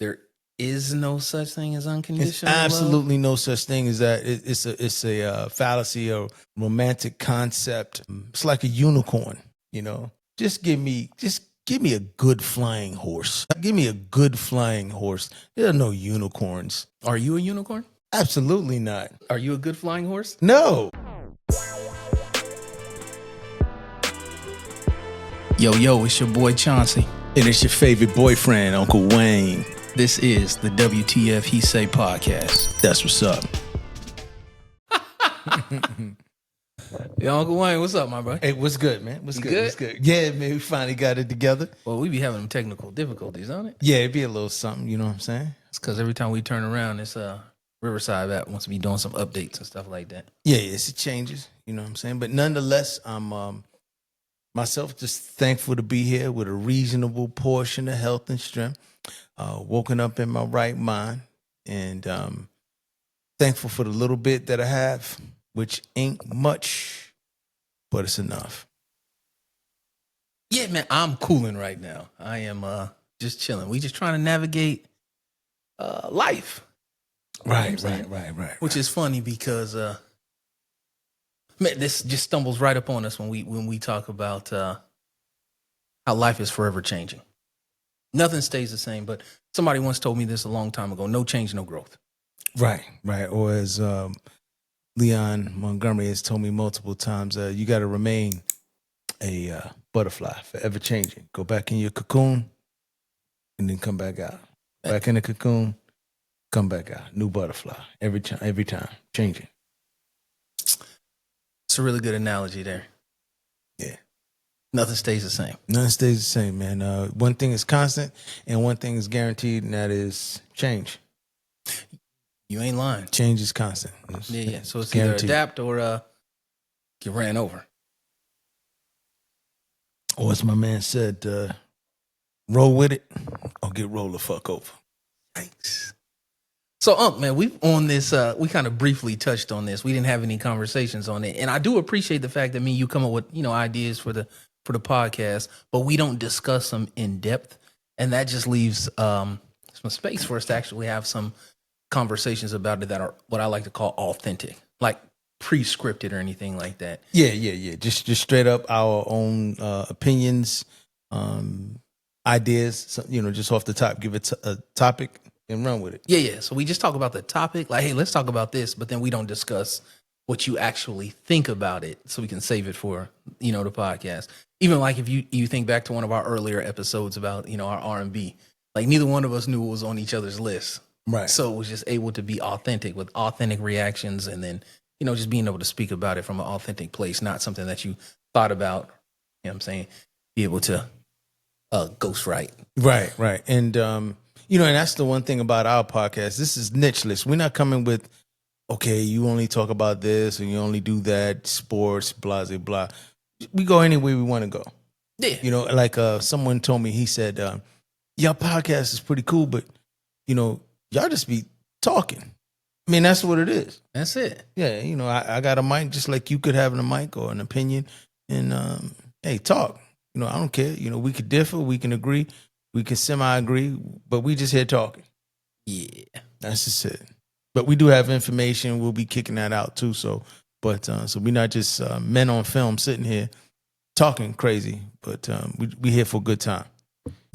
There is no such thing as It's unconditional love? absolutely no such thing as that. It's a fallacy or romantic concept. It's like a unicorn, you know. Just give me a good flying horse. Give me a good flying horse. There are no unicorns. Are you a unicorn? Absolutely not. Are you a good flying horse? No. Yo, it's your boy Chauncey. And it's your favorite boyfriend, Uncle Wayne. This is the WTF He Say podcast. That's what's up. Yo, Uncle Wayne, what's up, my bro? Hey, what's good, man? What's good? good? What's good? Yeah, man, we finally got it together. Well, we be having them technical difficulties, don't it? Yeah, it'd be a little something, you know what I'm saying? It's because every time we turn around, it's Riverside app wants to be doing some updates and stuff like that. Yeah, it changes, you know what I'm saying? But nonetheless, I'm myself just thankful to be here with a reasonable portion of health and strength. Woken up in my right mind, and thankful for the little bit that I have, which ain't much, but it's enough. Yeah, man, I'm cooling right now. I am just chilling. We just trying to navigate life. Right. Which is funny because man, this just stumbles right up on us when we talk about how life is forever changing. Nothing stays the same, but somebody once told me this a long time ago: no change, no growth. Right. Or as Leon Montgomery has told me multiple times, you got to remain a butterfly, forever changing. Go back in your cocoon and then come back out. Back in the cocoon, come back out. New butterfly every time, changing. It's a really good analogy there. Yeah. Nothing stays the same. Nothing stays the same, man. One thing is constant and one thing is guaranteed, and that is change. You ain't lying. Change is constant. Yeah. So it's guaranteed. either adapt or get ran over. Or as my man said, roll with it or get rolled the fuck over. Thanks. So, man, we've on this. We kind of briefly touched on this. We didn't have any conversations on it, and I do appreciate the fact that you come up with ideas for the podcast, but we don't discuss them in depth, and that just leaves some space for us to actually have some conversations about it that are what I like to call authentic, like pre-scripted or anything like that. Yeah. Just straight up our own opinions, ideas. So, just off the top, give it a topic and run with it. Yeah. So we just talk about the topic, like, hey, let's talk about this, but then we don't discuss what you actually think about it, so we can save it for the podcast. Even like if you think back to one of our earlier episodes about our R&B, like neither one of us knew what was on each other's list, right? So it was just able to be authentic with authentic reactions, and then just being able to speak about it from an authentic place, not something that you thought about. You know what I'm saying? Be able to ghostwrite. Right. And and that's the one thing about our podcast. This is nicheless. We're not coming with, okay, you only talk about this and you only do that, sports, blah, blah, blah. We go anywhere we want to go. Yeah. Like someone told me, he said, your podcast is pretty cool, but, y'all just be talking. I mean, that's what it is. That's it. Yeah, I got a mic just like you could have a mic or an opinion. And, hey, talk. I don't care. We could differ. We can agree. We can semi-agree. But we just here talking. Yeah. That's just it. But we do have information. We'll be kicking that out too. So we're not just men on film sitting here talking crazy. But we here for a good time.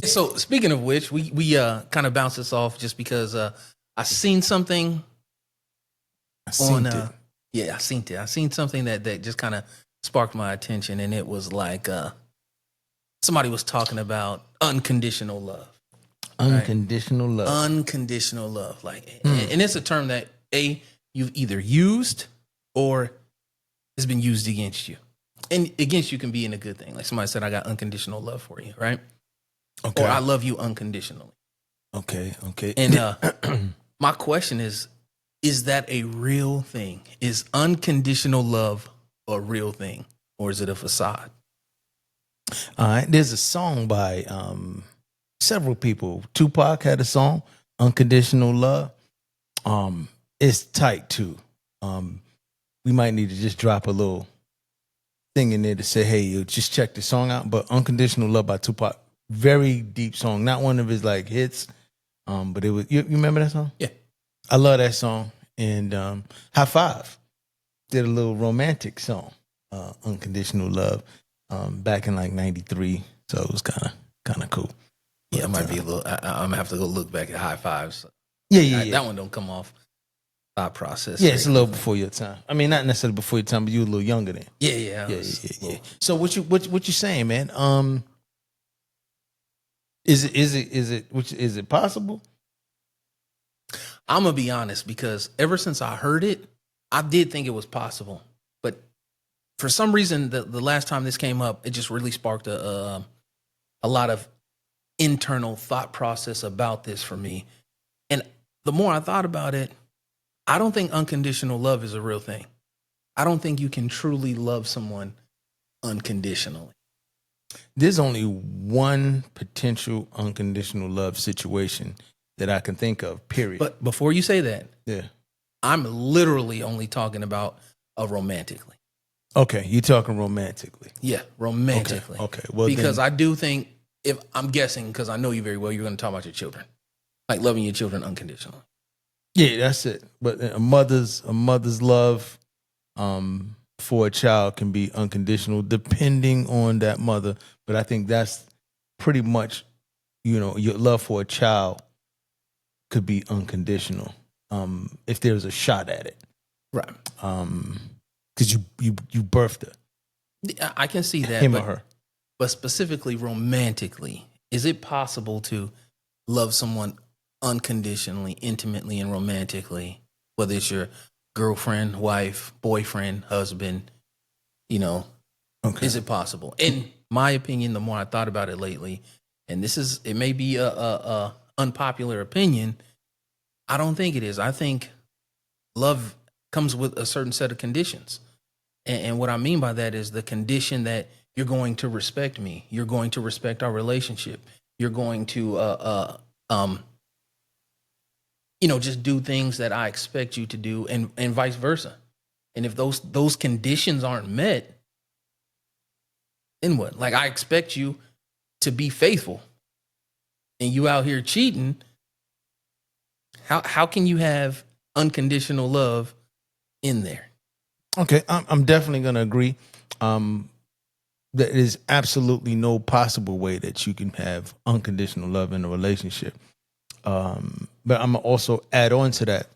So speaking of which, we kind of bounce this off just because I seen something. I seen it. I seen something that just kind of sparked my attention, and it was like somebody was talking about unconditional love. Unconditional love. Unconditional love. Like, and it's a term that you've either used or has been used against you. And against you can be in a good thing. Like somebody said, I got unconditional love for you, right? Okay. Or I love you unconditionally. Okay. And my question is that a real thing? Is unconditional love a real thing, or is it a facade? All right. There's a song by several people. Tupac had a song, Unconditional Love. It's tight too. We might need to just drop a little thing in there to say, hey, you just check the song out. But Unconditional Love by Tupac, very deep song. Not one of his like hits, But it was you remember that song? Yeah. I love that song. And High Five did a little romantic song, Unconditional Love, back in like 93. So it was kind of cool. Yeah, it might be a little. I'm gonna have to go look back at High Fives. Yeah. That one don't come off thought process. Yeah, it's a little before your time. I mean, not necessarily before your time, but you were a little younger then. Yeah. So what you saying, man? Is it possible? I'm gonna be honest, because ever since I heard it, I did think it was possible, but for some reason, the last time this came up, it just really sparked a lot of internal thought process about this for me. And the more I thought about it, I don't think unconditional love is a real thing. I don't think you can truly love someone unconditionally. There's only one potential unconditional love situation that I can think of, period. But before you say that, yeah, I'm literally only talking about romantically. Okay, you're talking romantically. Yeah, romantically. Okay. Well, because then, I do think, if I'm guessing, because I know you very well, you're going to talk about your children, like loving your children unconditionally. Yeah, that's it. But a mother's love for a child can be unconditional, depending on that mother. But I think that's pretty much, your love for a child could be unconditional if there's a shot at it, right? Because you birthed her. I can see that, him or her. But specifically romantically, is it possible to love someone unconditionally, intimately, and romantically, whether it's your girlfriend, wife, boyfriend, husband, is it possible? In my opinion, the more I thought about it lately, and it may be a unpopular opinion, I don't think it is. I think love comes with a certain set of conditions. And what I mean by that is the condition that you're going to respect me. You're going to respect our relationship. You're going to, just do things that I expect you to do, and vice versa. And if those conditions aren't met, then what? Like, I expect you to be faithful, and you out here cheating. How can you have unconditional love in there? Okay, I'm definitely going to agree. There is absolutely no possible way that you can have unconditional love in a relationship. But I'm going to also add on to that.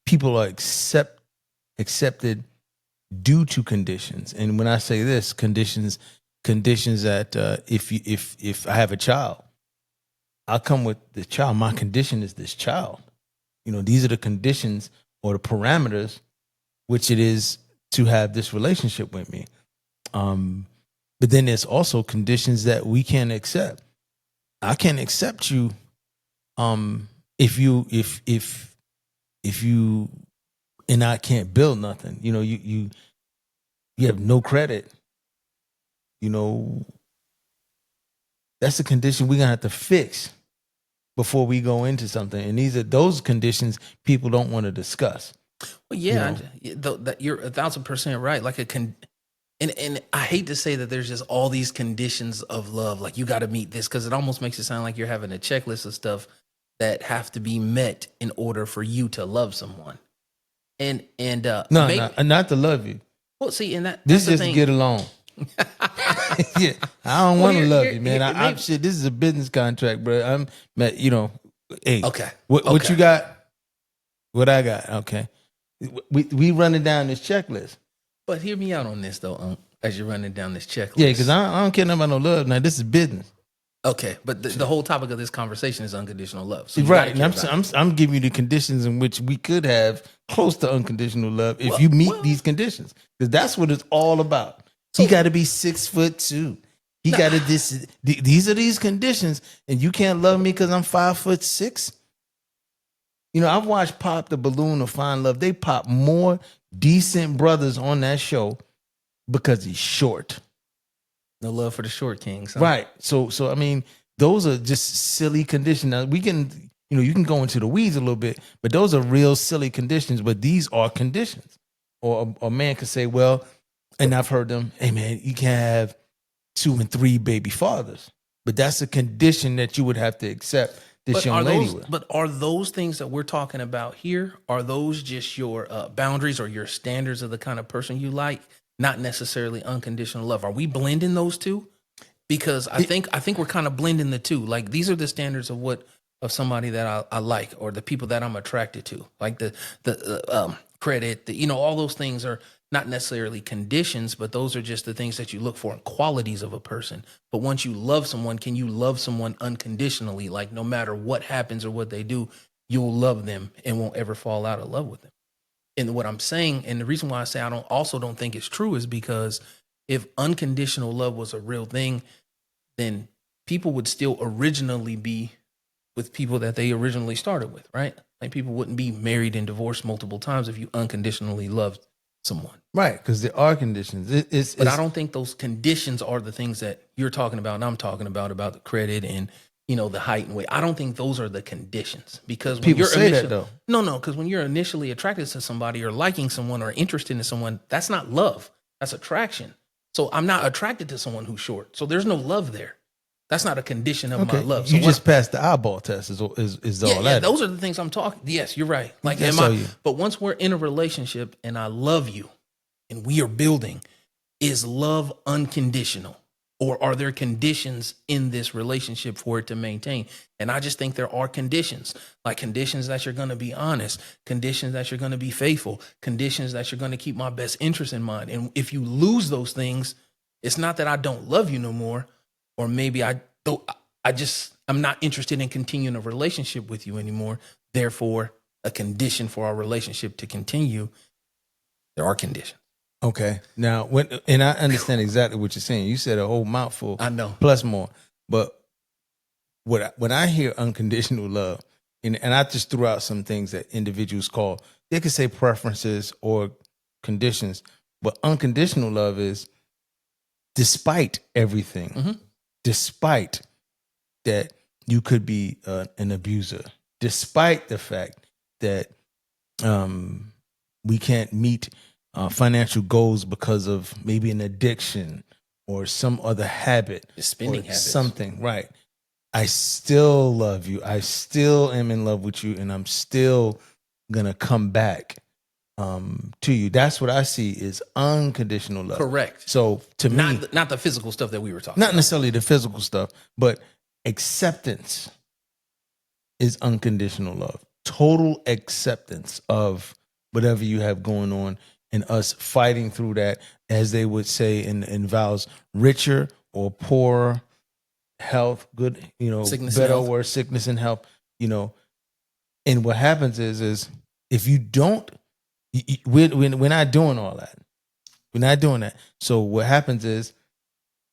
People are accepted due to conditions. And when I say this, conditions that if I have a child, I'll come with the child. My condition is this child. These are the conditions or the parameters which it is to have this relationship with me. But then there's also conditions that we can't accept. I can't accept you if you and I can't build nothing. You have no credit. That's a condition we're gonna have to fix before we go into something. And those conditions people don't want to discuss. Well, yeah, that you're 1,000% right. Like and I hate to say that there's just all these conditions of love. Like, you got to meet this, because it almost makes it sound like you're having a checklist of stuff that have to be met in order for you to love someone. And not to love you. Well, see, and this is just to get along. Yeah, I don't want to love you, man. Shit, this is a business contract, bro. Hey, okay. What you got? What I got? Okay, we running down this checklist. But hear me out on this, though, as you're running down this checklist. Yeah, because I don't care nothing about no love. Now, this is business. Okay, but the whole topic of this conversation is unconditional love. So right, and I'm giving you the conditions in which we could have close to unconditional love if you meet these conditions, because that's what it's all about. He got to be 6'2". He got to this. These are these conditions, and you can't love me because I'm 5'6". I've watched Pop the Balloon of Fine Love. They pop more decent brothers on that show because he's short. No love for the short kings, huh? Right. So I mean, those are just silly conditions. Now, we can, you can go into the weeds a little bit, but those are real silly conditions. But these are conditions. Or a man could say, well, and I've heard them, hey man, you can have 2 and 3 baby fathers. But that's a condition that you would have to accept this young lady with. But are those things that we're talking about here, are those just your boundaries or your standards of the kind of person you like, not necessarily unconditional love? Are we blending those two? Because I think we're kind of blending the two. Like, these are the standards of somebody that I like, or the people that I'm attracted to. Like the credit, all those things are not necessarily conditions, but those are just the things that you look for in qualities of a person. But once you love someone, can you love someone unconditionally? Like, no matter what happens or what they do, you'll love them and won't ever fall out of love with them. And what I'm saying, and the reason why I say I don't think it's true, is because if unconditional love was a real thing, then people would still originally be with people that they originally started with, right? Like, people wouldn't be married and divorced multiple times if you unconditionally loved someone. Right, because there are conditions. But I don't think those conditions are the things that you're talking about and I'm talking about the credit and, the height and weight. I don't think those are the conditions, because when people you're say that though. No, because when you're initially attracted to somebody or liking someone or interested in someone, that's not love. That's attraction. So I'm not attracted to someone who's short. So there's no love there. That's not a condition of my love. So you just passed the eyeball test is all that. Yeah, those are the things I'm talking. Yes, you're right. Like, but once we're in a relationship and I love you and we are building, is love unconditional? Or are there conditions in this relationship for it to maintain? And I just think there are conditions, like conditions that you're going to be honest, conditions that you're going to be faithful, conditions that you're going to keep my best interest in mind. And if you lose those things, it's not that I don't love you no more, or maybe I'm not interested in continuing a relationship with you anymore. Therefore, a condition for our relationship to continue, there are conditions. Okay. Now, and I understand exactly what you're saying. You said a whole mouthful. I know. Plus more. But when I hear unconditional love, and I just threw out some things that individuals call, they could say preferences or conditions, but unconditional love is despite everything, despite that you could be an abuser, despite the fact that we can't meet financial goals because of maybe an addiction or some other habit, spending habits, something, right? I still love you. I still am in love with you, and I'm still gonna come back to you. That's what I see is unconditional love. Correct. So to me, not the physical stuff that we were talking not about. necessarily the physical stuff, but acceptance is unconditional love. Total acceptance of whatever you have going on, and us fighting through that, as they would say in vows, richer or poorer, health, good, Sickness better and or health. worse, sickness and health, And what happens is if you don't, we're not doing all that. We're not doing that. So what happens is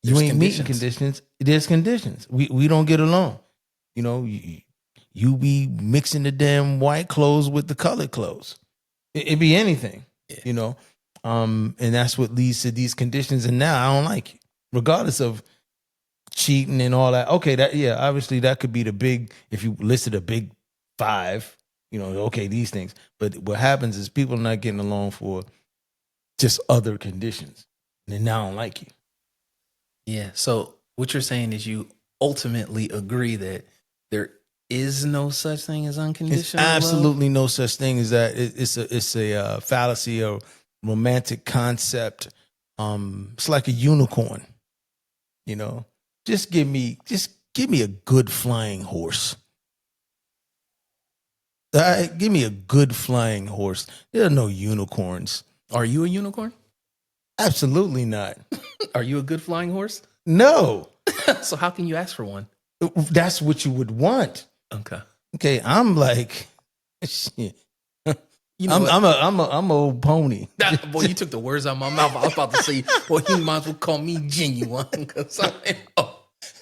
you ain't meeting conditions. There's conditions. We don't get along. You be mixing the damn white clothes with the colored clothes. It be anything. Yeah. And that's what leads to these conditions. And now I don't like you, regardless of cheating and all that. Okay, obviously that could be the big, if you listed a big 5, okay, these things. But what happens is people are not getting along for just other conditions. And then now I don't like you. Yeah. So what you're saying is you ultimately agree that there is no such thing as unconditional love? Absolutely no such thing as that. It's a fallacy or romantic concept. It's like a unicorn. Just give me a good flying horse. Give me a good flying horse. There are no unicorns. Are you a unicorn? Absolutely not. Are you a good flying horse? No. So how can you ask for one? That's what you would want. Okay. I'm like, shit. I'm an old pony. Boy, you took the words out of my mouth. I was about to say, well, you might as well call me genuine, because I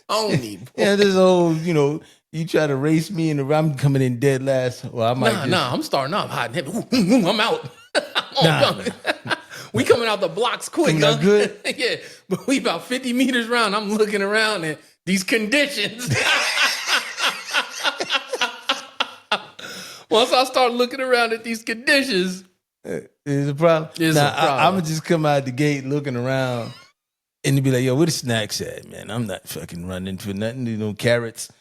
don't need. Yeah, this old, you try to race me in the, I'm coming in dead last. Well, I might. I'm starting off hot and heavy. I'm out. Nah. We coming out the blocks quick. Coming out good. Yeah, but we about 50 meters around. I'm looking around at these conditions. Once I start looking around at these conditions, is a problem. I'm gonna just come out the gate looking around, And they'd be like, yo, where the snacks at, man? I'm not fucking running for nothing. You know, carrots,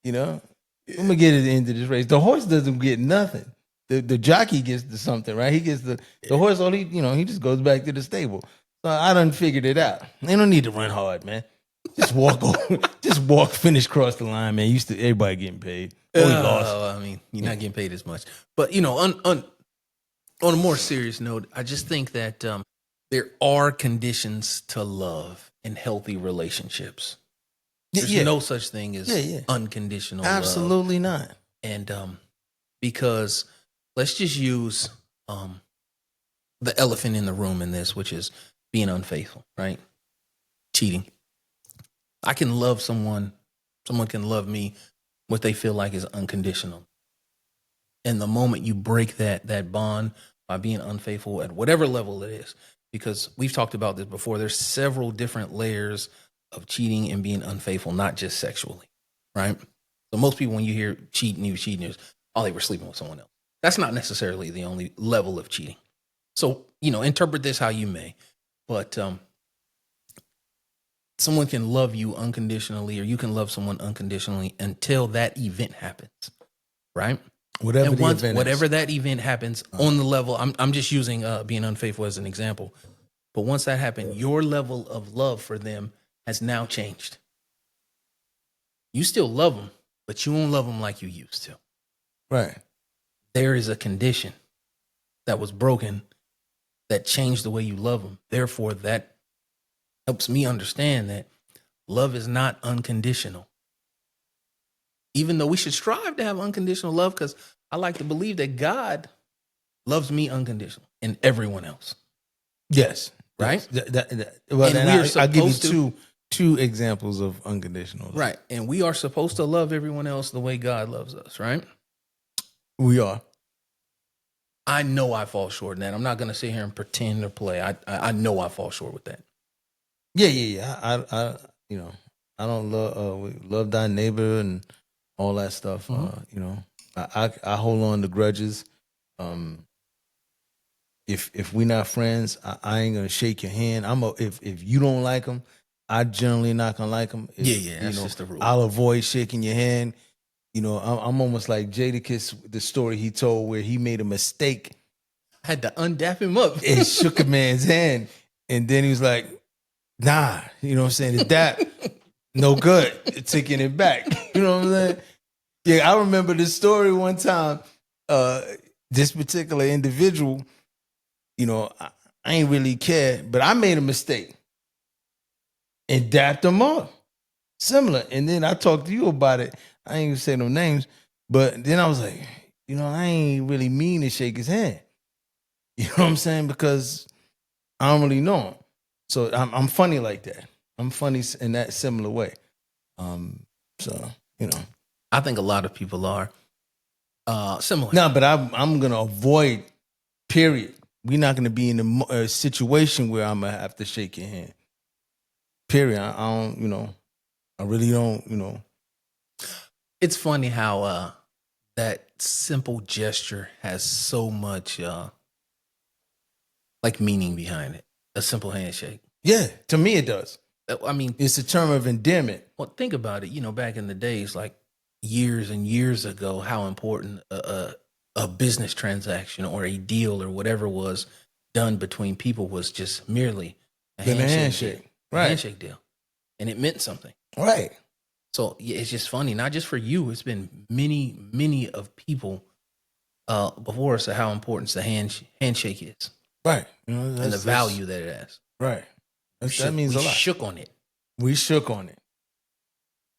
you know? I'm going to get at the end of this race. The horse doesn't get nothing. The jockey gets the something, right? He gets the horse, all he just goes back to the stable. So I done figured it out. They don't need to run hard, man. Just walk over, just walk, finish across the line, man. Everybody getting paid. Oh, he lost. I mean, you're not getting paid as much. But, you know, on a more serious note, I just think that there are conditions to love in healthy relationships. There's no such thing as unconditional love. Absolutely not. And because let's just use the elephant in the room in this, which is being unfaithful, right? Cheating. I can love someone can love me, what they feel like is unconditional. And the moment you break that bond by being unfaithful at whatever level it is, because we've talked about this before, there's several different layers of cheating and being unfaithful, not just sexually, right? So most people, when you hear cheating, they were sleeping with someone else. That's not necessarily the only level of cheating. So, you know, interpret this how you may, but someone can love you unconditionally, or you can love someone unconditionally until that event happens, right? Whatever that event happens on the level, I'm just using being unfaithful as an example. But once that happened, your level of love for them has now changed. You still love them, but you won't love them like you used to. Right. There is a condition that was broken that changed the way you love them. Therefore, that helps me understand that love is not unconditional. Even though we should strive to have unconditional love, because I like to believe that God loves me unconditional and everyone else. Yes. Right? I'll give you two examples of unconditional love. Right. And we are supposed to love everyone else the way God loves us, right? We are. I know I fall short in that. I'm not going to sit here and pretend or play. I know I fall short with that. Yeah. I don't love thy neighbor and all that stuff. Mm-hmm. I hold on to grudges. If we're not friends, I ain't gonna shake your hand. If you don't like them, I generally not gonna like them. That's just the rule. I'll avoid shaking your hand. You know, I'm almost like Jadakiss, the story he told where he made a mistake. I had to undap him up. And shook a man's hand. And then he was like, nah, you know what I'm saying? Is that no good? Taking it back. You know what I'm saying? Yeah, I remember this story one time. This particular individual, you know, I ain't really care, but I made a mistake and dapped him up. Similar. And then I talked to you about it. I ain't gonna say no names, but then I was like, you know, I ain't really mean to shake his hand. You know what I'm saying? Because I don't really know him. So I'm funny like that. I'm funny in that similar way. So, you know. I think a lot of people are similar. No, but I'm going to avoid, period. We're not going to be in a situation where I'm going to have to shake your hand. Period. I don't, you know, I really don't, you know. It's funny how that simple gesture has so much like meaning behind it. A simple handshake. Yeah, to me it does. I mean, it's a term of endearment. Well, think about it. You know, back in the days, like years and years ago, how important a business transaction or a deal or whatever was done between people was just merely a handshake. Deal. Right. A handshake deal. And it meant something. Right. So yeah, it's just funny. Not just for you. It's been many, many of people before us of how important the handshake is. Right. You know, and the value that it has. Right. That means a lot. We shook on it. We shook on it.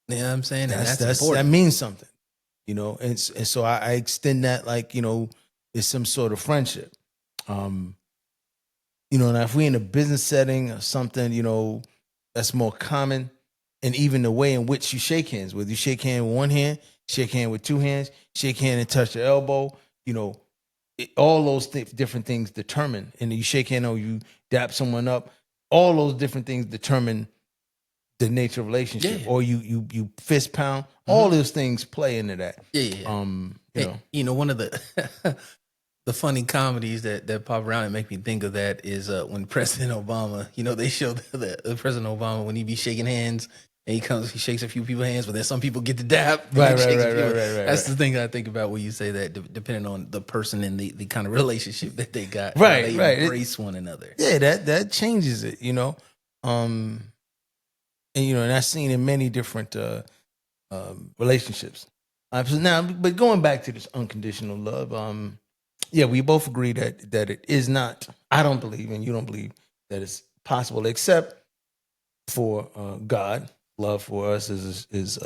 You know what I'm saying? That's important. That means something. You know, and so I extend that like, you know, it's some sort of friendship. You know, now if we're in a business setting or something, you know, that's more common. And even the way in which you shake hands, whether you shake hand with one hand, shake hand with two hands, shake hand and touch the elbow, you know, all those different things determine. And you shake hand or you dap someone up, all those different things determine the nature of relationship. Yeah. Or you fist pound. Mm-hmm. All those things play into that. Yeah. You know, one of the the funny comedies that pop around and make me think of that is when President Obama, they show the President Obama when he be shaking hands and he shakes a few people's hands, but then some people get the dap. Right. That's the thing I think about when you say that, depending on the person and the kind of relationship that they got. Right, they embrace one another. Yeah, that changes it, and and I've seen in many different relationships. So now, but going back to this unconditional love, yeah, we both agree that it is not. I don't believe, and you don't believe that it's possible, except for God. Love for us is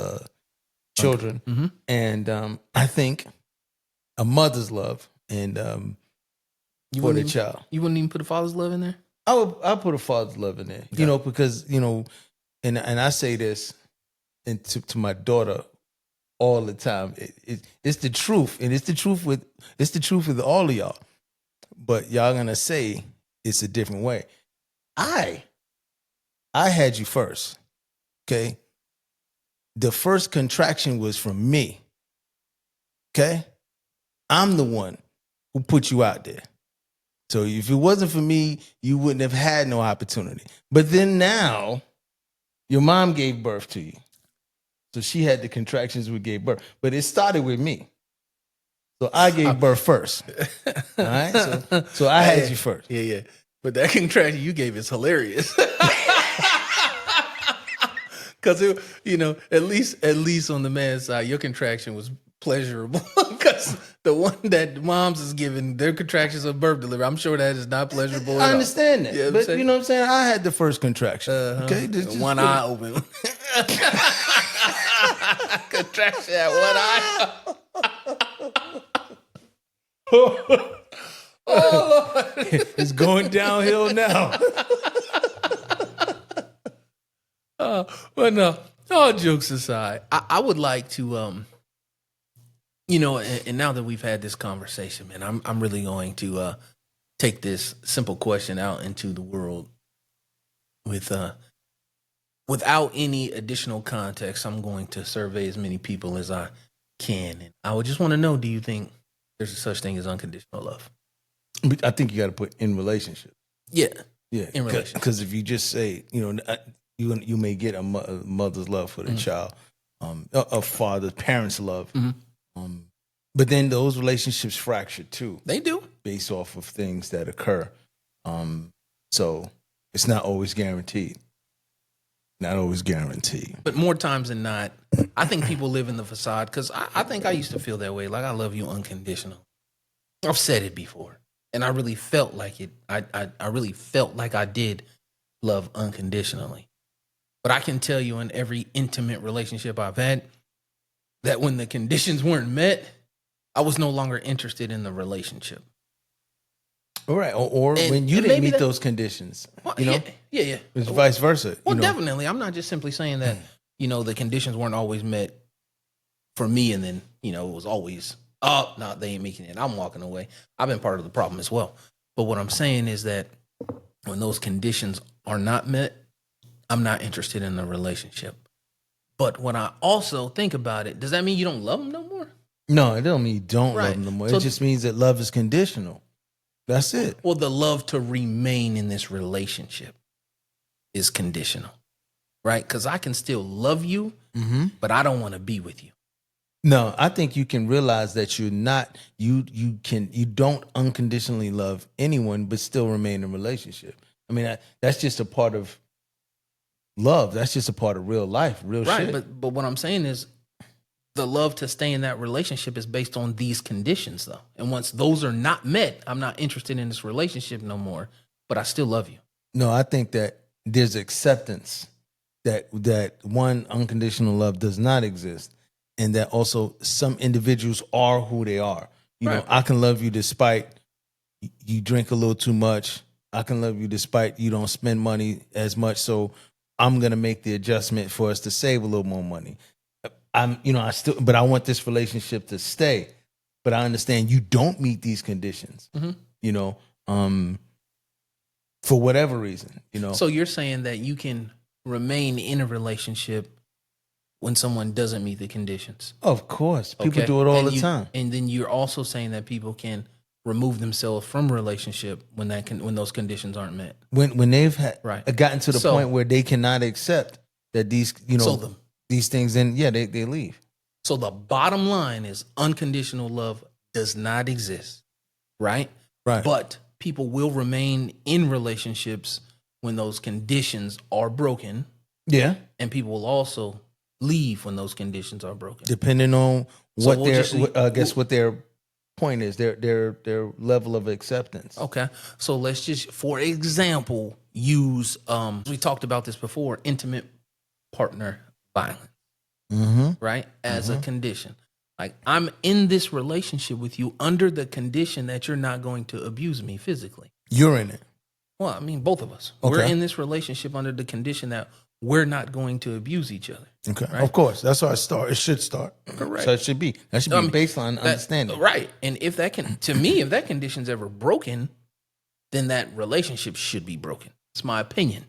children, Mm-hmm. and I think a mother's love and for the child. You wouldn't even put a father's love in there? I'll put a father's love in there, Okay. because and I say this and to my daughter all the time. It's the truth, and it's the truth with all of y'all. But y'all gonna say it's a different way. I had you first, okay? The first contraction was from me, okay? I'm the one who put you out there. So if it wasn't for me, you wouldn't have had no opportunity. But then now, your mom gave birth to you. So she had the contractions we gave birth. But it started with me. So I gave birth first. All right? So I had you first. Yeah. But that contraction you gave is hilarious. Because, at least on the man's side, your contraction was pleasurable. Because the one that moms is giving, their contractions of birth delivery, I'm sure that is not pleasurable at all. I understand that. You know but you know what I'm saying? I had the first contraction. Okay? Just one eye open. Contraction at one eye. Oh, Lord. It's going downhill now. But no, all jokes aside, I would like to, and now that we've had this conversation, man, I'm really going to take this simple question out into the world with without any additional context. I'm going to survey as many people as I can, and I would just want to know: do you think there's a such thing as unconditional love? I think you got to put in relationship. Yeah, in relationship. Because if you just say, you may get a mother's love for the child, a father's parents' love, but then those relationships fracture too. They do, based off of things that occur. So it's not always guaranteed. Not always guaranteed. But more times than not, I think people live in the facade, because I think I used to feel that way. Like, I love you unconditional. I've said it before, and I really felt like it. I really felt like I did love unconditionally. But I can tell you, in every intimate relationship I've had, that when the conditions weren't met, I was no longer interested in the relationship. All right. Or when you didn't meet those conditions, well, Yeah. It's vice versa. Well, definitely. I'm not just simply saying that, the conditions weren't always met for me, and then, it was always, oh, no, they ain't making it, I'm walking away. I've been part of the problem as well. But what I'm saying is that when those conditions are not met, I'm not interested in the relationship. But when I also think about it, does that mean you don't love them no more? No, it don't mean you don't love them no more. So, it just means that love is conditional. That's it. Well, the love to remain in this relationship is conditional, right? Because I can still love you, but I don't want to be with you. No, I think you can realize that you're not, you don't unconditionally love anyone, but still remain in a relationship. I mean, that's just a part of love. That's just a part of real life, real shit. But what I'm saying is, the love to stay in that relationship is based on these conditions, though. And once those are not met, I'm not interested in this relationship no more, but I still love you. No, I think that there's acceptance that one, unconditional love does not exist, and that also some individuals are who they are. You know, I can love you despite you drink a little too much. I can love you despite you don't spend money as much. So I'm going to make the adjustment for us to save a little more money. But I want this relationship to stay. But I understand you don't meet these conditions, for whatever reason, So you're saying that you can remain in a relationship when someone doesn't meet the conditions? Of course. People do it all the time. And then you're also saying that people can remove themselves from a relationship when those conditions aren't met. When they've Right. gotten to the So- point where they cannot accept that these, So these things, then they leave. So the bottom line is unconditional love does not exist, right? Right. But people will remain in relationships when those conditions are broken, Yeah. and people will also leave when those conditions are broken. Depending on So what we'll their, just- what their point is, their level of acceptance. Okay. So let's just, for example, use we talked about this before, intimate partner violence, right? As a condition. Like, I'm in this relationship with you under the condition that you're not going to abuse me physically. You're in it. Well, I mean, both of us. Okay. We're in this relationship under the condition that we're not going to abuse each other. Okay. Right? Of course. That's how it starts. It should start. Correct. So it should be. That should be baseline understanding. Right. And if that to me, if that condition's ever broken, then that relationship should be broken. It's my opinion.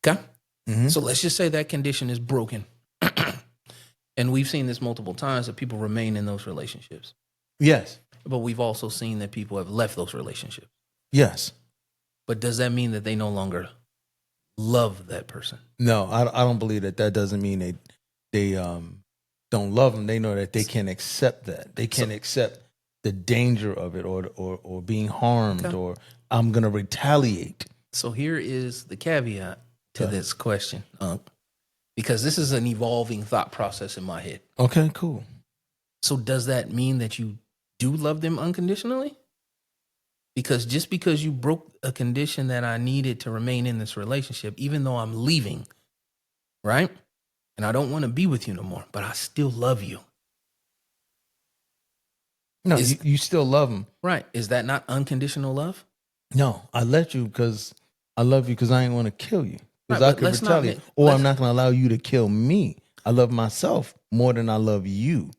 Okay. So let's just say that condition is broken. And we've seen this multiple times that people remain in those relationships. Yes. But we've also seen that people have left those relationships. Yes. But does that mean that they no longer love that person? No, I don't believe that. That doesn't mean they don't love them. They know that they can accept that. They can accept the danger of it, or being harmed, or I'm gonna retaliate. So here is the caveat to this question, because this is an evolving thought process in my head. Okay, cool. So does that mean that you do love them unconditionally? Because just because you broke a condition that I needed to remain in this relationship, even though I'm leaving, right? And I don't want to be with you no more, but I still love you. No, you still love them. Right. Is that not unconditional love? No, I let you because I love you, because I ain't want to kill you. Because Right, I but could let's not retaliate. make- Or let's- I'm not going to allow you to kill me. I love myself more than I love you.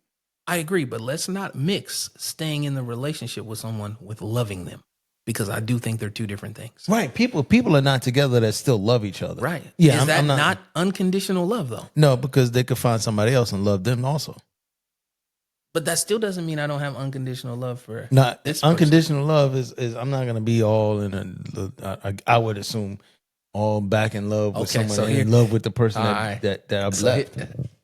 I agree, but let's not mix staying in the relationship with someone with loving them, because I do think they're two different things. Right. People are not together that still love each other. Right. Yeah. Is that not unconditional love, though? No, because they could find somebody else and love them also. But that still doesn't mean I don't have unconditional love for Not this person. unconditional love is I'm not going to be all in I would assume all back in love with Okay, someone, so in love with the person All right. that I've So left.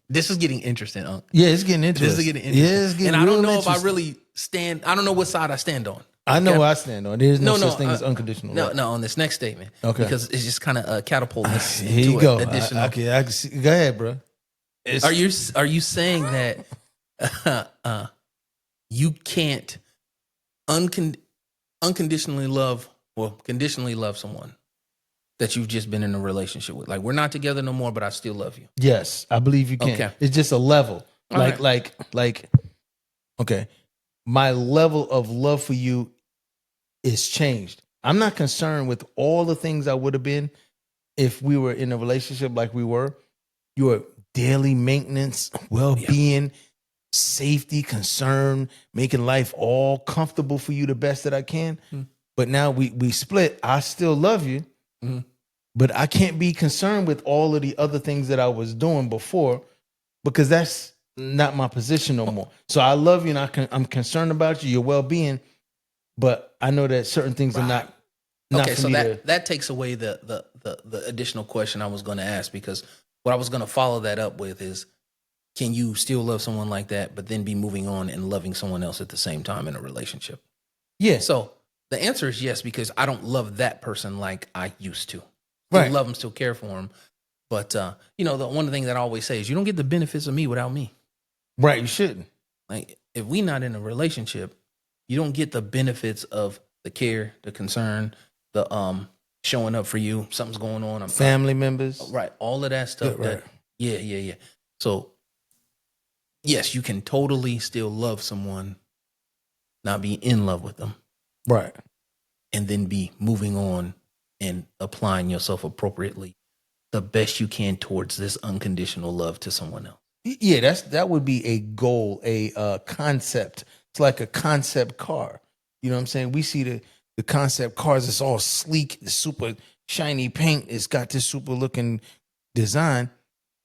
this is getting interesting, Unc. Yeah, it's getting interesting. This is getting interesting. Yeah, it's getting and I don't real know if I interesting. really stand. I don't know what side I stand on. I know where I stand on. There's no No, such thing as unconditional No, love. no, on this next statement. Okay. Because it's just kind of catapulting us Here you into go. additional. I can see. Go ahead, bro. Are you saying that you can't unconditionally love or conditionally love someone that you've just been in a relationship with? Like, we're not together no more, but I still love you. Yes, I believe you can. Okay. It's just a level. All Like, okay. My level of love for you is changed. I'm not concerned with all the things I would have been if we were in a relationship like we were. Your daily maintenance, well-being, safety, concern, making life all comfortable for you the best that I can. But now we split. I still love you, but I can't be concerned with all of the other things that I was doing before, because that's not my position no more. So I love you, and I'm concerned about you, your well-being, but I know that certain things are not Okay, for so me that takes away the additional question I was going to ask, because what I was going to follow that up with is, can you still love someone like that, but then be moving on and loving someone else at the same time in a relationship? Yeah. So the answer is yes, because I don't love that person like I used to. Right. Still love them, still care for them. But, the one thing that I always say is, you don't get the benefits of me without me. Right, you shouldn't. Like, if we not in a relationship, you don't get the benefits of the care, the concern, the showing up for you. Something's going on. Family members. Right. All of that stuff. Right. Yeah. So, yes, you can totally still love someone, not be in love with them, Right. and then be moving on and applying yourself appropriately the best you can towards this unconditional love to someone else. Yeah, that would be a goal, a concept. It's like a concept car. You know what I'm saying? We see the concept cars. It's all sleek, the super shiny paint. It's got this super looking design.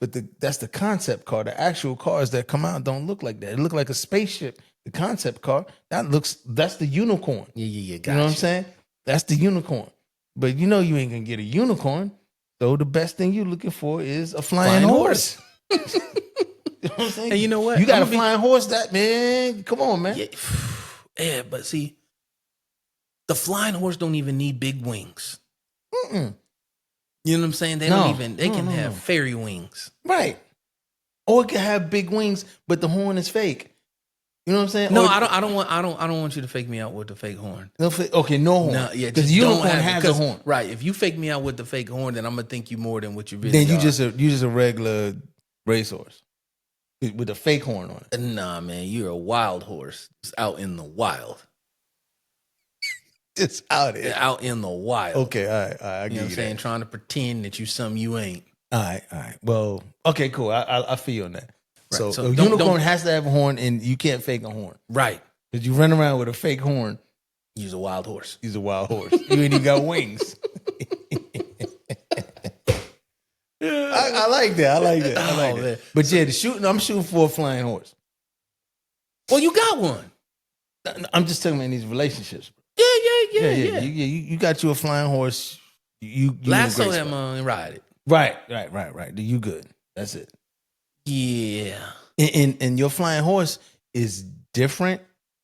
But that's the concept car. The actual cars that come out don't look like that. It look like a spaceship. The concept car, that's the unicorn. Yeah. You know what I'm saying? That's the unicorn. But you know you ain't gonna get a unicorn. So the best thing you're looking for is a flying horse. You know what I'm saying? And you know what? You got a flying horse, that man. Come on, man. Yeah, but see, the flying horse don't even need big wings. Mm-mm. You know what I'm saying? They can have fairy wings. Right. Or it can have big wings, but the horn is fake. You know what I'm saying? No, or, I don't want you to fake me out with the fake horn. No, okay, no horn. No, yeah, because just unicorn don't have has a horn. Right. If you fake me out with the fake horn, then I'm gonna think you more than what you really Then you are. just a regular racehorse with a fake horn on it. Nah, man, you're a wild horse. Just out in the wild. It's out there. Out in the wild. Okay, all right. I get you know what I'm saying? That. Trying to pretend that you something you ain't. All right. Well, okay, cool. I feel you on that. Right. So a unicorn has to have a horn, and you can't fake a horn. Right. Because you run around with a fake horn. He's a wild horse. He's a wild horse. You ain't even got wings. I like that. I like that. Man. But yeah, I'm shooting for a flying horse. Well, you got one. I'm just talking about these relationships. Yeah. You got you a flying horse. You lasso him and ride it. Right. You good. That's it. Yeah. And your flying horse is different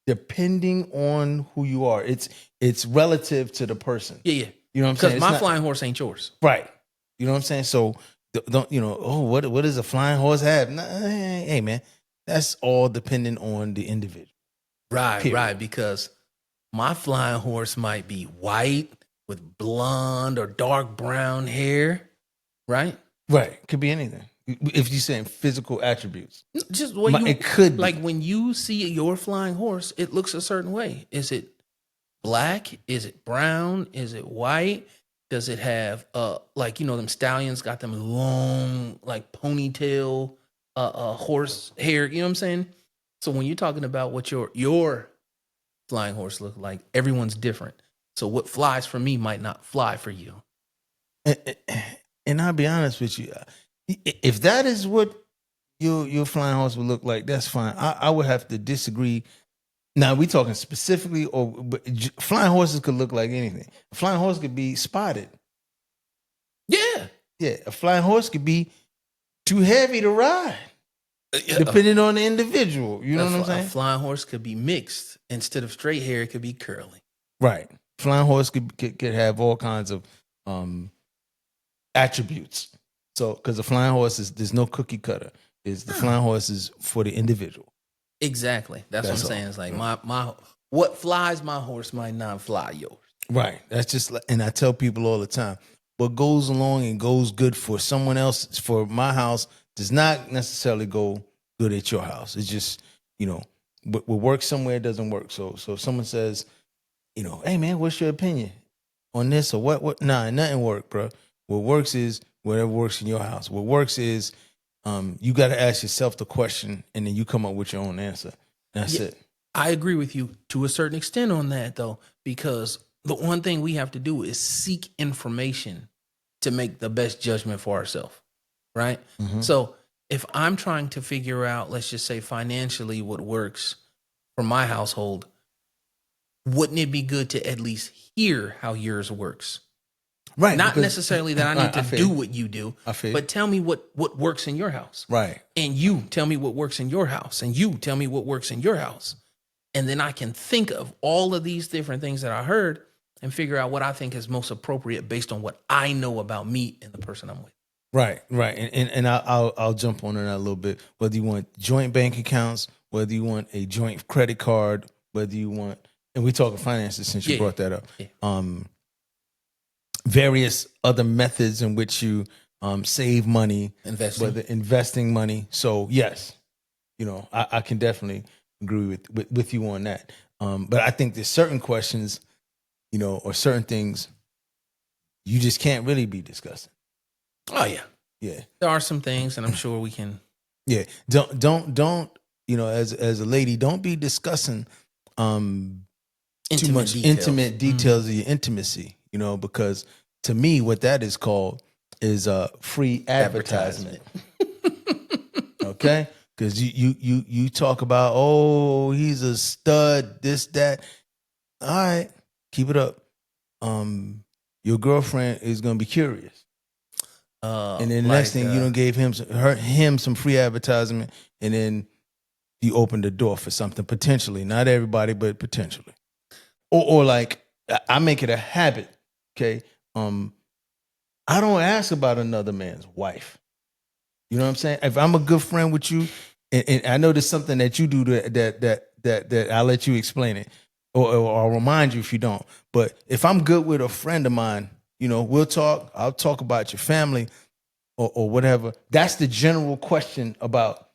depending on who you are. It's relative to the person. Yeah. You know what I'm saying? Because my flying horse ain't yours. Right. You know what I'm saying? So don't what does a flying horse have? Nah, hey man, that's all dependent on the individual. Right. Because my flying horse might be white with blonde or dark brown hair. Right. Could be anything. If you're saying physical attributes, just it could be. Like when you see your flying horse, it looks a certain way. Is it black? Is it brown? Is it white? Does it have them stallions got them long like ponytail horse hair? You know what I'm saying? So when you're talking about what your flying horse look like, everyone's different. So what flies for me might not fly for you. And I'll be honest with you. If that is what your flying horse would look like, that's fine. I would have to disagree. Now, we talking specifically, but flying horses could look like anything. A flying horse could be spotted. Yeah. A flying horse could be too heavy to ride, depending on the individual. You know what I'm saying? A flying horse could be mixed. Instead of straight hair, it could be curly. Right. Flying horse could have all kinds of attributes. So, because the flying horse there's no cookie cutter. The flying horse is for the individual. Exactly. That's what I'm saying. It's like my what flies my horse might not fly yours. Right. That's just and I tell people all the time, what goes along and goes good for someone else, for my house, does not necessarily go good at your house. It's just, what works somewhere doesn't work. So if someone says, hey man, what's your opinion on this or what? Nah, nothing work, bro. What works is whatever works in your house. What works is you got to ask yourself the question and then you come up with your own answer. That's it. I agree with you to a certain extent on that, though, because the one thing we have to do is seek information to make the best judgment for ourselves, right? Mm-hmm. So if I'm trying to figure out, let's just say financially, what works for my household, wouldn't it be good to at least hear how yours works? Right. Not necessarily that I need to do what you do, but tell me what works in your house. Right. And you tell me what works in your house. And you tell me what works in your house. And then I can think of all of these different things that I heard and figure out what I think is most appropriate based on what I know about me and the person I'm with. Right. And I'll jump on that a little bit. Whether you want joint bank accounts, whether you want a joint credit card, whether you want, and we're talking finances since you brought that up. Yeah. Various other methods in which you save money, whether investing money. So yes, I can definitely agree with you on that. But I think there's certain questions, or certain things you just can't really be discussing. Oh yeah. There are some things, and I'm sure we can. Yeah. Don't. As a lady, don't be discussing too much intimate details of your intimacy. Because to me, what that is called is free advertisement. Okay, because you talk about, oh, he's a stud, this that. All right, keep it up. Your girlfriend is gonna be curious, and then the next thing you don't gave him some free advertisement, and then you opened the door for something potentially. Not everybody, but potentially. Or like I make it a habit. Okay, I don't ask about another man's wife. You know what I'm saying? If I'm a good friend with you, and I know there's something that you do that I'll let you explain it, or I'll remind you if you don't. But if I'm good with a friend of mine, we'll talk. I'll talk about your family or whatever. That's the general question about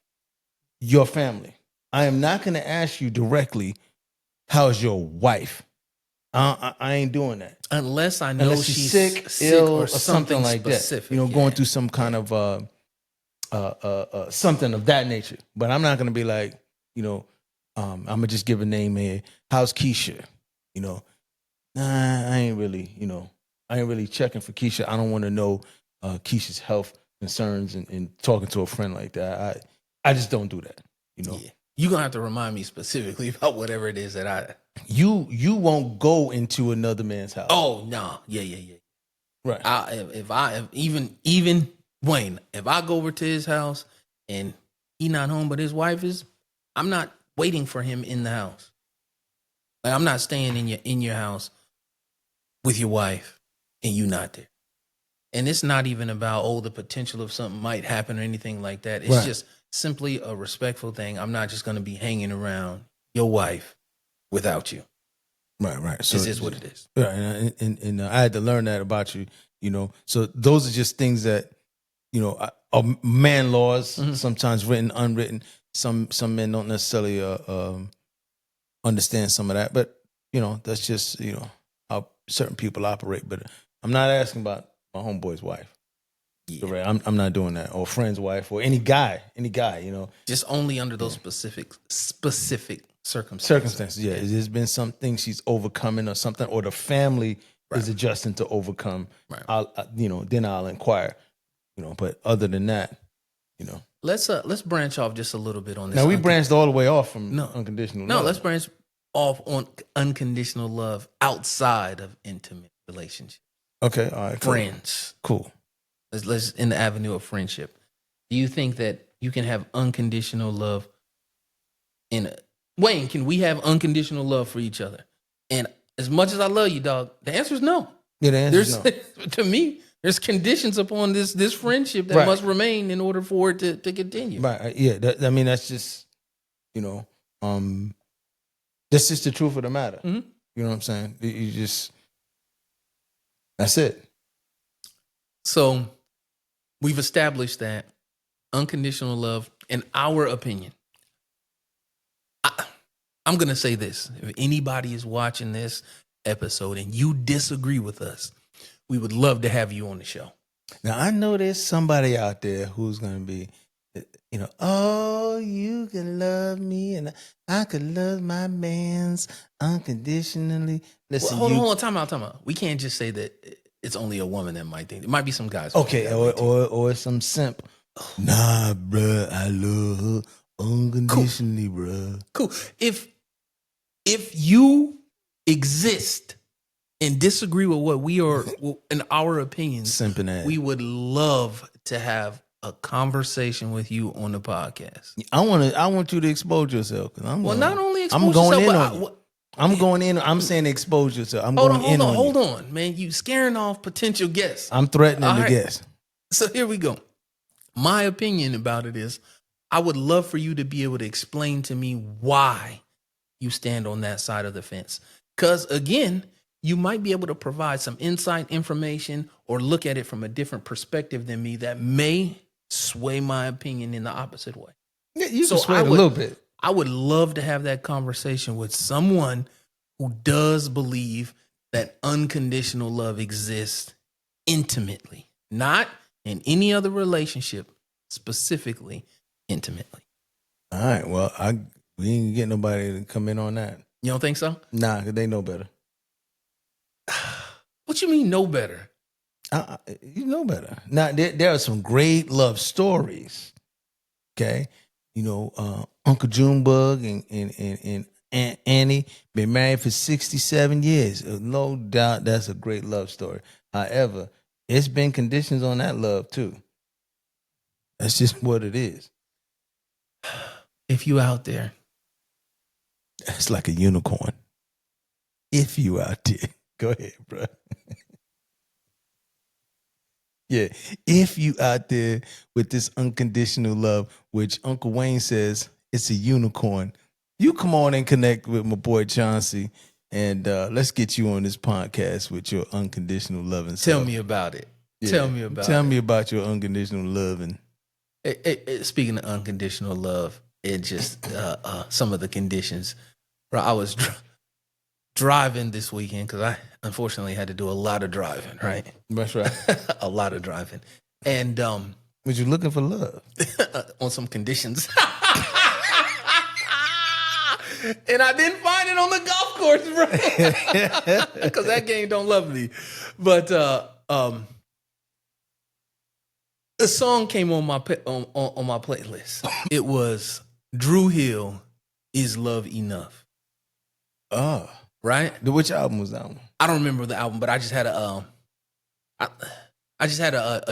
your family. I am not going to ask you directly, how's your wife? I ain't doing that unless I know unless she's sick, ill, or something like specific. that. Going through some kind of something of that nature. But I'm not gonna be like, I'm gonna just give a name here. How's Keisha? I ain't really checking for Keisha. I don't want to know Keisha's health concerns and talking to a friend like that. I just don't do that. Yeah. You're gonna have to remind me specifically about whatever it is that I you won't go into another man's house. Oh no. Yeah. Right. If even Wayne, if I go over to his house and he not home but his wife is, I'm not waiting for him in the house. Like, I'm not staying in your house with your wife and you not there. And it's not even about the potential of something might happen or anything like that. It's just simply a respectful thing. I'm not just going to be hanging around your wife without you. Right. So this is what it is. Right, and I had to learn that about you. So those are just things that are man laws. Mm-hmm. Sometimes written, unwritten. Some men don't necessarily understand some of that, but that's just how certain people operate. But I'm not asking about my homeboy's wife. Yeah. Right. I'm not doing that, or friend's wife, or any guy. Just only under those specific circumstances. Yeah, there's been some things she's overcoming or something, or the family is adjusting to overcome. Right. Then I'll inquire. But other than that, let's branch off just a little bit on this. Now we branched all the way off from unconditional. No, love. let's branch off on unconditional love outside of intimate relationships. Okay, all right, friends. Cool. Let's in the avenue of friendship. Do you think that you can have unconditional love Wayne, can we have unconditional love for each other? And as much as I love you, dog, the answer is no. Yeah, the answer is no. To me, there's conditions upon this friendship that must remain in order for it to continue. Right. Yeah. That's just, that's just the truth of the matter. Mm-hmm. You know what I'm saying? You just, that's it. So we've established that unconditional love, in our opinion, I'm going to say this. If anybody is watching this episode and you disagree with us, we would love to have you on the show. Now, I know there's somebody out there who's going to be, oh, you can love me and I could love my mans unconditionally. Listen, hold on, time out. We can't just say that it's only a woman that might think. There might be some guys. Okay, or some simp. Nah, bruh, I love her unconditionally, bruh. Cool. If you exist and disagree with what we are in our opinions, simping ass, we would love to have a conversation with you on the podcast. I want you to expose yourself. Not only expose yourself, I'm going in. I'm saying expose yourself. Hold on, man. You scaring off potential guests. I'm threatening the guests. So here we go. My opinion about it is, I would love for you to be able to explain to me why you stand on that side of the fence. Because again, you might be able to provide some insight, information, or look at it from a different perspective than me that may sway my opinion in the opposite way. Yeah, you can sway it a little bit. I would love to have that conversation with someone who does believe that unconditional love exists intimately, not in any other relationship, specifically intimately. All right. Well, we ain't get nobody to come in on that. You don't think so? Nah, because they know better. What you mean know better? You know better. Now, there are some great love stories Okay, Uncle Junebug and Aunt Annie been married for 67 years. No doubt that's a great love story. However, it's been conditions on that love too. That's just what it is. If you out there, It's like a unicorn. If you out there, go ahead, bro. Yeah, if you out there with this unconditional love, which Uncle Wayne says it's a unicorn, you come on and connect with my boy Chauncey, and let's get you on this podcast with your unconditional loving self. tell me about it. Yeah. Tell me about Tell it. me about your unconditional loving. Speaking of unconditional love, it just some of the conditions. Bro, I was driving this weekend because I unfortunately had to do a lot of driving, right? That's right. A lot of driving. And Was you looking for love? on some conditions. And I didn't find it on the golf course, bro. Because that game don't love me. But a song came on my on my playlist. It was Drew Hill, Is Love Enough? Oh, Right? which album was that one? I don't remember the album, but I just had a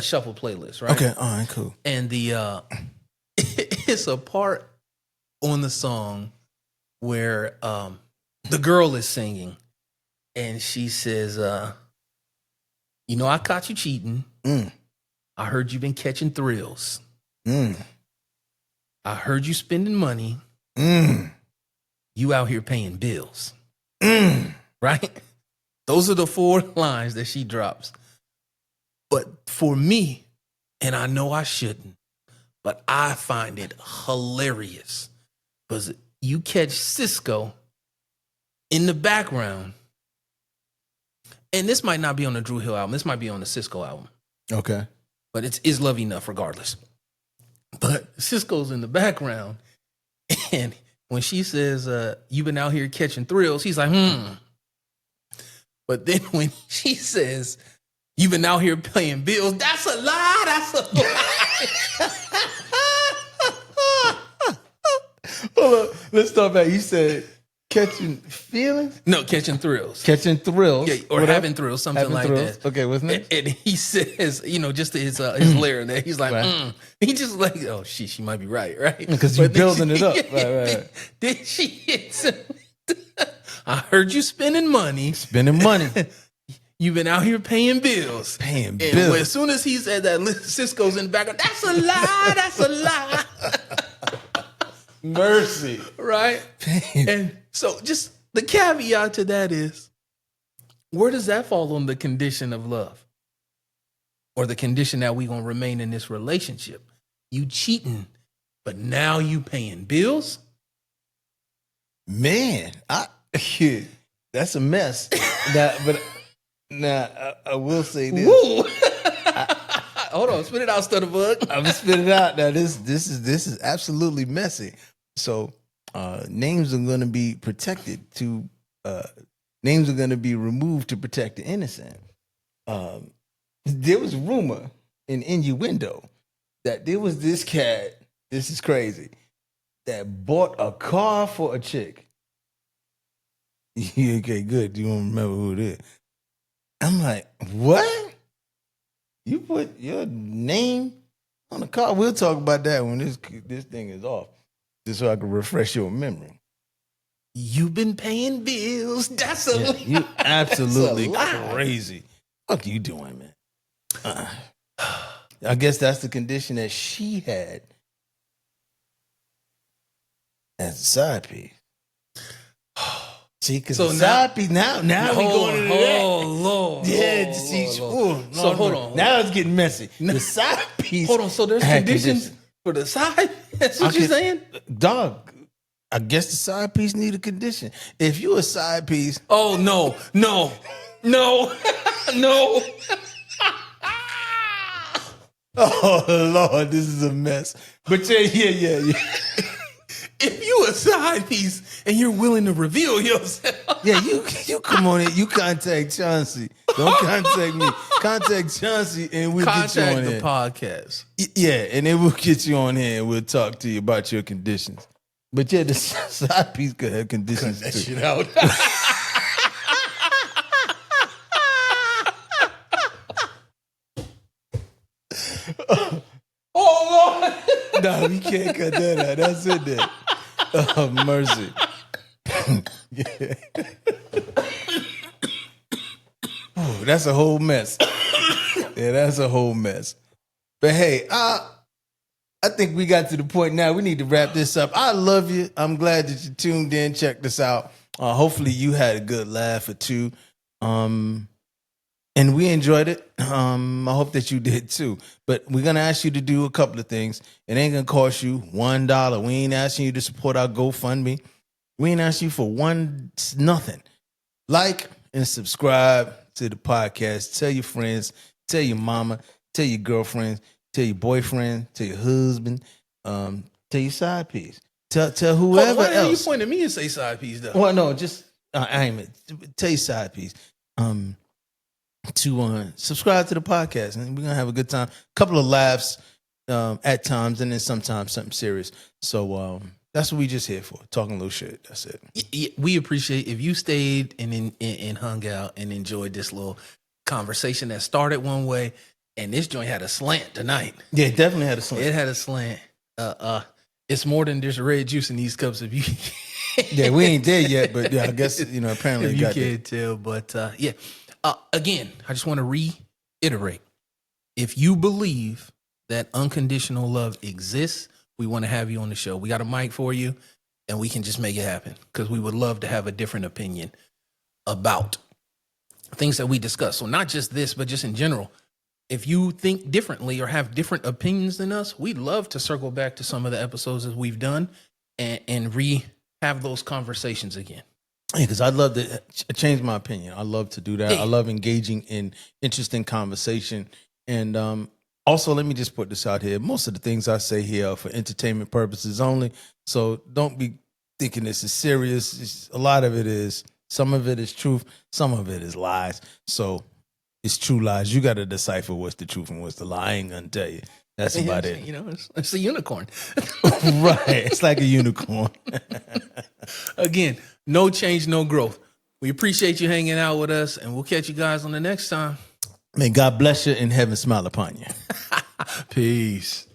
shuffle playlist, right? Okay, all right, cool. And the it's a part on the song where the girl is singing and she says, I caught you cheating. I heard you been catching thrills. I heard you spending money. You out here paying bills. Right? Those are the 4 lines that she drops. But for me, and I know I shouldn't, but I find it hilarious because you catch Cisco in the background, and this might not be on the Drew Hill album. This might be on the Cisco album. Okay. But it's Is Love Enough regardless. But Cisco's in the background, and when she says, you've been out here catching thrills, he's like, But then when she says, you've been out here paying bills, that's a lie, that's a lie. Hold up. Let's start back. You said catching feelings? No, catching thrills. Catching thrills. Yeah, or What having else? thrills, something Having like thrills. that. Okay, what's next? And he says, just his layer there. He's like, Right. He just like, oh, she might be right? Because you're But then building it up. Right. Then she hits him. I heard you spending money. Spending money. You've been out here paying bills. Paying And bills. as soon as he said that, Cisco's in the background. That's a lie. That's a lie. Mercy. Right? And so just the caveat to that is, where does that fall on the condition of love? Or the condition that we going to remain in this relationship? You cheating, but now you paying bills? Man, that's a mess. I will say this. Woo! Hold on, spit it out, Stutterbug. I'm gonna spit it out. Now this is absolutely messy. So names are gonna be protected to names are gonna be removed to protect the innocent. There was rumor and innuendo that there was this cat, this is crazy, that bought a car for a chick. Okay, good. You don't remember who it is. I'm like, what? You put your name on the car? We'll talk about that when this thing is off, just so I can refresh your memory. You've been paying bills. That's a lie. You absolutely That's a lie. crazy. What are you doing, man? I guess that's the condition that she had as a side piece. See, because So the side piece now we going into that. Oh, Lord. Yeah, Lord, see, Lord. ooh, So Lord, hold Lord. on. Now it's getting messy. The side piece. Hold on. So there's had conditions for the side? That's what Okay. you're saying? Dog, I guess the side piece need a condition. If you a side piece, Oh, no. No. oh Lord, this is a mess. But yeah. If you a side piece and you're willing to reveal yourself. Yeah, you come on in, you contact Chauncey Don't contact me. Contact Chauncey and we'll get you on Contact the here. podcast. Yeah, and then we'll get you on here and we'll talk to you about your conditions. But yeah, the side piece could have conditions That too. shit out. Oh Lord. No, we can't cut that out. That's it there. Oh, mercy. Yeah. Oh, that's a whole mess. Yeah, that's a whole mess. But hey, I think we got to the point now. We need to wrap this up. I love you. I'm glad that you tuned in. Check this out. Hopefully you had a good laugh or two. And we enjoyed it. I hope that you did too. But we're gonna ask you to do a couple of things. It ain't gonna cost you $1. We ain't asking you to support our GoFundMe. We ain't asking you for nothing. Like and subscribe to the podcast. Tell your friends. Tell your mama. Tell your girlfriends. Tell your boyfriend. Tell your husband. Tell your side piece. Tell whoever Why are you else. pointing at me and say side piece though? Well, no, just I ain't tell your side piece. To subscribe to the podcast, and we're gonna have a good time. Couple of laughs at times, and then sometimes something serious. So that's what we just here for, talking a little shit. That's it. We appreciate if you stayed and hung out and enjoyed this little conversation that started one way, and this joint had a slant tonight. Yeah, it definitely had a slant. It had a slant. It's more than just red juice in these cups. If you, Yeah, we ain't there yet, but yeah, I guess apparently if it you got there. can't tell, but yeah. Again, I just want to reiterate: if you believe that unconditional love exists, we want to have you on the show. We got a mic for you, and we can just make it happen because we would love to have a different opinion about things that we discuss. So not just this, but just in general. If you think differently or have different opinions than us, we'd love to circle back to some of the episodes that we've done and have those conversations again. Yeah, because I'd love to change my opinion. I love to do that. Yeah. I love engaging in interesting conversation. And also, let me just put this out here. Most of the things I say here are for entertainment purposes only. So don't be thinking this is serious. A lot of it is. Some of it is truth. Some of it is lies. So it's true lies. You got to decipher what's the truth and what's the lie. I ain't going to tell you. That's about it. You know, it's a unicorn. Right. It's like a unicorn. Again, no change, no growth. We appreciate you hanging out with us, and we'll catch you guys on the next time. May God bless you and heaven smile upon you. Peace.